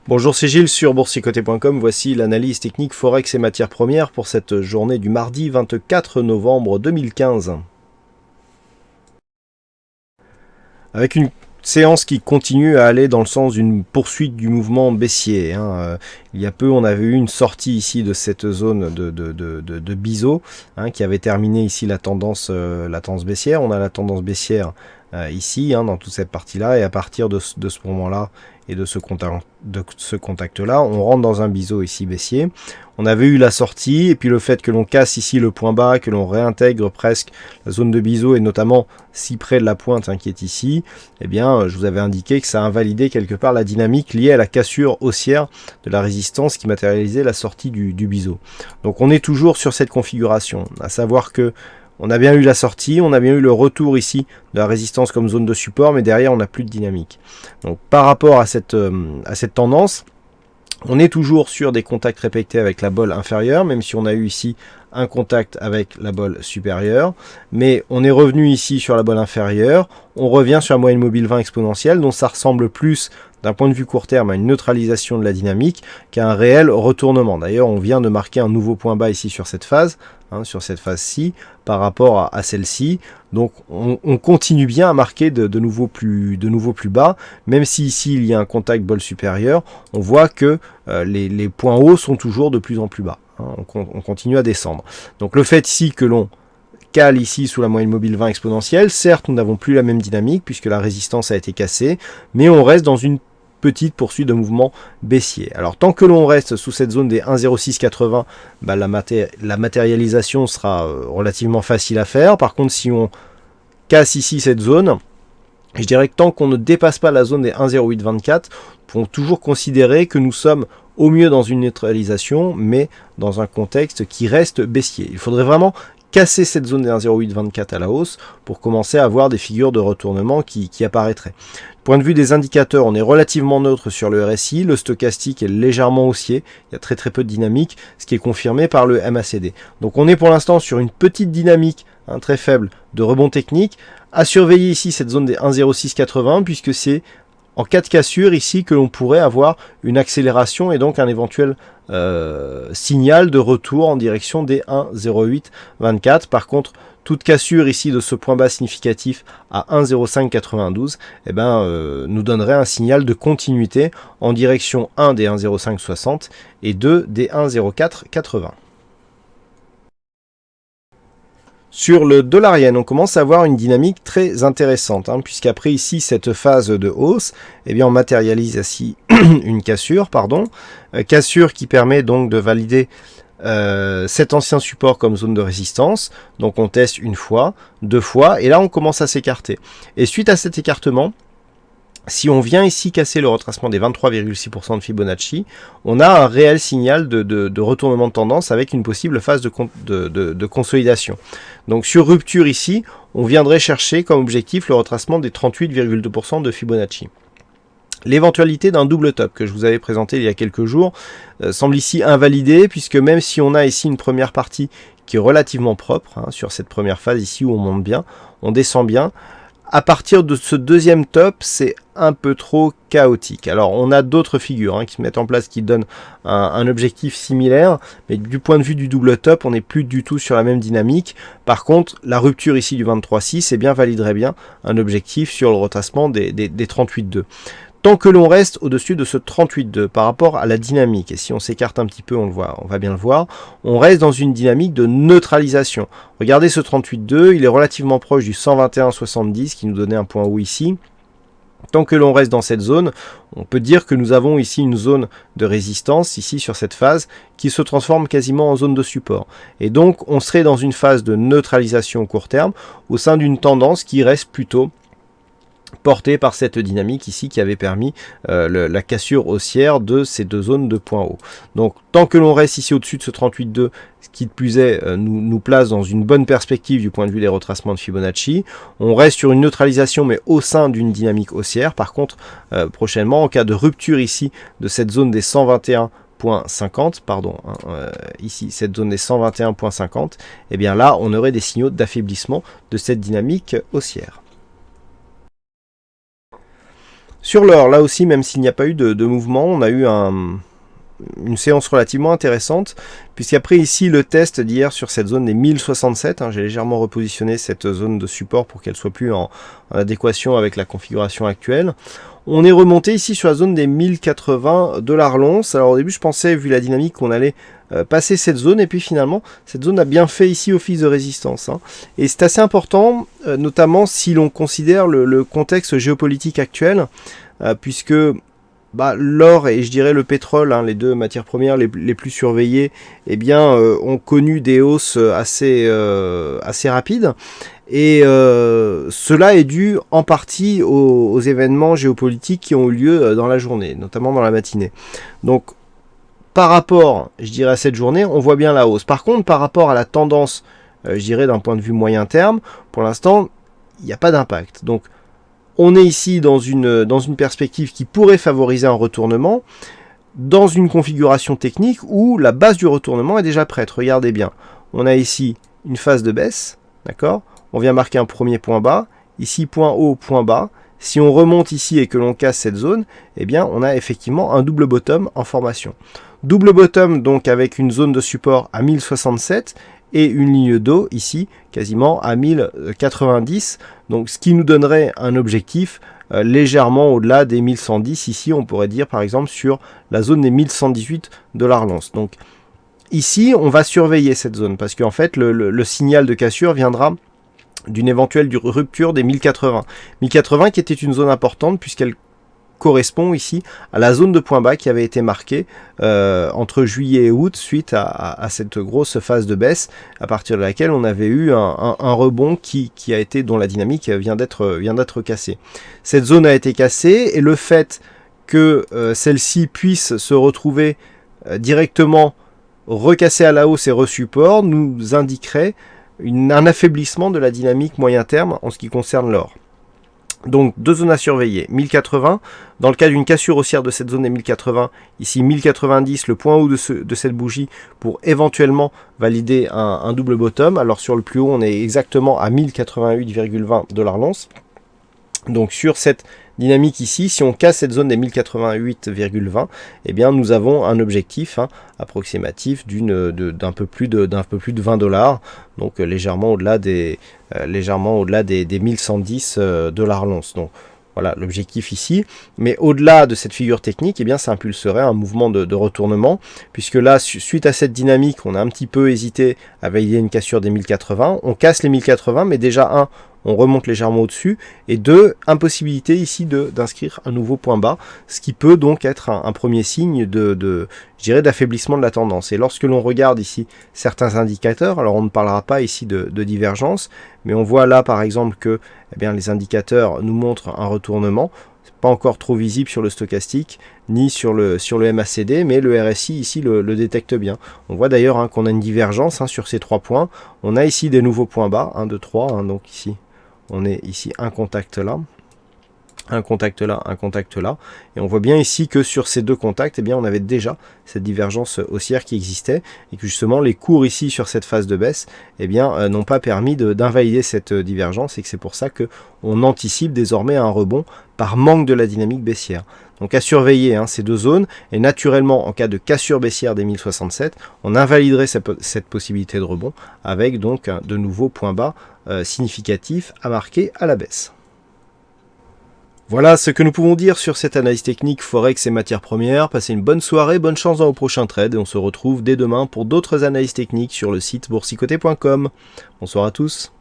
Bonjour, c'est Gilles sur boursicoté.com. Voici l'analyse technique Forex et matières premières pour cette journée du mardi 24 novembre 2015. Avec une séance qui continue à aller dans le sens d'une poursuite du mouvement baissier. Il y a peu, on avait eu une sortie ici de cette zone de biseau qui avait terminé ici la tendance baissière. On a la tendance baissière ici, dans toute cette partie-là, et à partir de ce moment-là et de ce contact-là, on rentre dans un biseau ici baissier. On avait eu la sortie, et puis le fait que l'on casse ici le point bas, que l'on réintègre presque la zone de biseau, et notamment si près de la pointe qui est ici, eh bien, je vous avais indiqué que ça invalidait quelque part la dynamique liée à la cassure haussière de la résistance qui matérialisait la sortie du biseau. Donc on est toujours sur cette configuration, à savoir que on a bien eu la sortie, on a bien eu le retour ici de la résistance comme zone de support, mais derrière on n'a plus de dynamique. Donc par rapport à cette tendance, on est toujours sur des contacts répétés avec la bolle inférieure, même si on a eu ici un contact avec la bolle supérieure. Mais on est revenu ici sur la bolle inférieure, on revient sur la moyenne mobile 20 exponentielle, dont ça ressemble plus d'un point de vue court terme à une neutralisation de la dynamique qu'à un réel retournement. D'ailleurs, on vient de marquer un nouveau point bas ici sur cette phase, sur cette phase-ci, par rapport à celle-ci. Donc on continue bien à marquer de nouveau plus bas, même si ici il y a un contact bol supérieur, on voit que les points hauts sont toujours de plus en plus bas. On continue à descendre. Donc le fait ici que l'on cale ici sous la moyenne mobile 20 exponentielle, certes nous n'avons plus la même dynamique puisque la résistance a été cassée, mais on reste dans une petite poursuite de mouvement baissier. Alors tant que l'on reste sous cette zone des 1,0680, la matérialisation sera relativement facile à faire. Par contre, si on casse ici cette zone, je dirais que tant qu'on ne dépasse pas la zone des 1,0824, on peut toujours considérer que nous sommes au mieux dans une neutralisation, mais dans un contexte qui reste baissier. Il faudrait vraiment casser cette zone des 1,0824 à la hausse pour commencer à avoir des figures de retournement qui apparaîtraient. Du point de vue des indicateurs, on est relativement neutre sur le RSI, le stochastique est légèrement haussier, il y a très très peu de dynamique, ce qui est confirmé par le MACD. Donc on est pour l'instant sur une petite dynamique très faible de rebond technique. À surveiller ici cette zone des 1,0680 puisque c'est en cas de cassure ici que l'on pourrait avoir une accélération et donc un éventuel signal de retour en direction des 1,0824. Par contre, toute cassure ici de ce point bas significatif à 1,0592 nous donnerait un signal de continuité en direction 1 des 1,0560 et 2 des 1,0480. Sur le dollar yen, on commence à avoir une dynamique très intéressante, puisqu'après ici cette phase de hausse, on matérialise ici une cassure, cassure qui permet donc de valider cet ancien support comme zone de résistance. Donc on teste une fois, deux fois, et là on commence à s'écarter. Et suite à cet écartement, si on vient ici casser le retracement des 23,6% de Fibonacci, on a un réel signal de retournement de tendance avec une possible phase de consolidation. Donc sur rupture ici, on viendrait chercher comme objectif le retracement des 38,2% de Fibonacci. L'éventualité d'un double top que je vous avais présenté il y a quelques jours semble ici invalidée, puisque même si on a ici une première partie qui est relativement propre, sur cette première phase ici où on monte bien, on descend bien, à partir de ce deuxième top, c'est un peu trop chaotique. Alors, on a d'autres figures qui se mettent en place, qui donnent un objectif similaire, mais du point de vue du double top, on n'est plus du tout sur la même dynamique. Par contre, la rupture ici du 23,6 validerait bien un objectif sur le retracement des 38,2. Tant que l'on reste au-dessus de ce 38,2 par rapport à la dynamique, et si on s'écarte un petit peu, on va bien le voir, on reste dans une dynamique de neutralisation. Regardez ce 38,2, il est relativement proche du 121,70 qui nous donnait un point haut ici. Tant que l'on reste dans cette zone, on peut dire que nous avons ici une zone de résistance, ici sur cette phase, qui se transforme quasiment en zone de support. Et donc on serait dans une phase de neutralisation court terme, au sein d'une tendance qui reste plutôt porté par cette dynamique ici qui avait permis la cassure haussière de ces deux zones de points hauts. Donc tant que l'on reste ici au-dessus de ce 38,2, ce qui de plus est nous place dans une bonne perspective du point de vue des retracements de Fibonacci. On reste sur une neutralisation mais au sein d'une dynamique haussière. Par contre, prochainement, en cas de rupture ici de cette zone des 121,50, ici cette zone des 121,50, et bien là on aurait des signaux d'affaiblissement de cette dynamique haussière. Sur l'or, là aussi, même s'il n'y a pas eu de mouvement, on a eu une séance relativement intéressante, puisqu'après ici le test d'hier sur cette zone des 1067, j'ai légèrement repositionné cette zone de support pour qu'elle soit plus en adéquation avec la configuration actuelle. On est remonté ici sur la zone des 1080 $ l'once. Alors au début je pensais, vu la dynamique, qu'on allait passer cette zone, et puis finalement cette zone a bien fait ici office de résistance. Et c'est assez important, notamment si l'on considère le contexte géopolitique actuel, puisque l'or et je dirais le pétrole, les deux matières premières les plus surveillées, ont connu des hausses assez rapides. Et cela est dû en partie aux événements géopolitiques qui ont eu lieu dans la journée, notamment dans la matinée. Donc par rapport, je dirais, à cette journée, on voit bien la hausse. Par contre, par rapport à la tendance, je dirais d'un point de vue moyen terme, pour l'instant, il n'y a pas d'impact. Donc on est ici dans une perspective qui pourrait favoriser un retournement, dans une configuration technique où la base du retournement est déjà prête. Regardez bien, on a ici une phase de baisse, d'accord ? On vient marquer un premier point bas, ici point haut, point bas. Si on remonte ici et que l'on casse cette zone, on a effectivement un double bottom en formation. Double bottom donc avec une zone de support à 1067 et une ligne d'eau ici quasiment à 1090, donc ce qui nous donnerait un objectif légèrement au-delà des 1110. Ici on pourrait dire par exemple sur la zone des 1118 $ l'once. Donc ici on va surveiller cette zone parce qu'en fait le signal de cassure viendra d'une éventuelle rupture des 1080. 1080 qui était une zone importante puisqu'elle correspond ici à la zone de point bas qui avait été marquée entre juillet et août suite à cette grosse phase de baisse à partir de laquelle on avait eu un rebond dont la dynamique vient d'être cassée. Cette zone a été cassée et le fait que celle-ci puisse se retrouver directement recassée à la hausse et resupport nous indiquerait un affaiblissement de la dynamique moyen terme en ce qui concerne l'or. Donc deux zones à surveiller, 1080, dans le cas d'une cassure haussière de cette zone des 1080, ici 1090, le point haut de cette bougie pour éventuellement valider un double bottom. Alors sur le plus haut on est exactement à 1088,20 $ l'once. Donc sur cette dynamique ici, si on casse cette zone des 1088,20, nous avons un objectif approximatif d'un peu plus de 20 $, donc légèrement au-delà des 1110 $ l'once. Donc voilà l'objectif ici, mais au-delà de cette figure technique, ça impulserait un mouvement de retournement, puisque là, suite à cette dynamique, on a un petit peu hésité à valider une cassure des 1080, on casse les 1080, mais déjà on remonte légèrement au-dessus, et deux, impossibilité ici d'inscrire un nouveau point bas, ce qui peut donc être un premier signe je dirais d'affaiblissement de la tendance. Et lorsque l'on regarde ici certains indicateurs, alors on ne parlera pas ici de divergence, mais on voit là par exemple que les indicateurs nous montrent un retournement. C'est pas encore trop visible sur le stochastique ni sur le MACD, mais le RSI ici le détecte bien. On voit d'ailleurs qu'on a une divergence sur ces 3 points. On a ici des nouveaux points bas, 1, 2, 3, donc ici on est ici un contact là, un contact là, un contact là, et on voit bien ici que sur ces deux contacts, on avait déjà cette divergence haussière qui existait, et que justement les cours ici sur cette phase de baisse, n'ont pas permis d'invalider cette divergence, et que c'est pour ça que on anticipe désormais un rebond par manque de la dynamique baissière. Donc à surveiller ces deux zones, et naturellement en cas de cassure baissière des 1067, on invaliderait cette possibilité de rebond avec donc de nouveaux points bas significatifs à marquer à la baisse. Voilà ce que nous pouvons dire sur cette analyse technique Forex et matières premières. Passez une bonne soirée, bonne chance dans vos prochains trades, et on se retrouve dès demain pour d'autres analyses techniques sur le site boursicoté.com. Bonsoir à tous.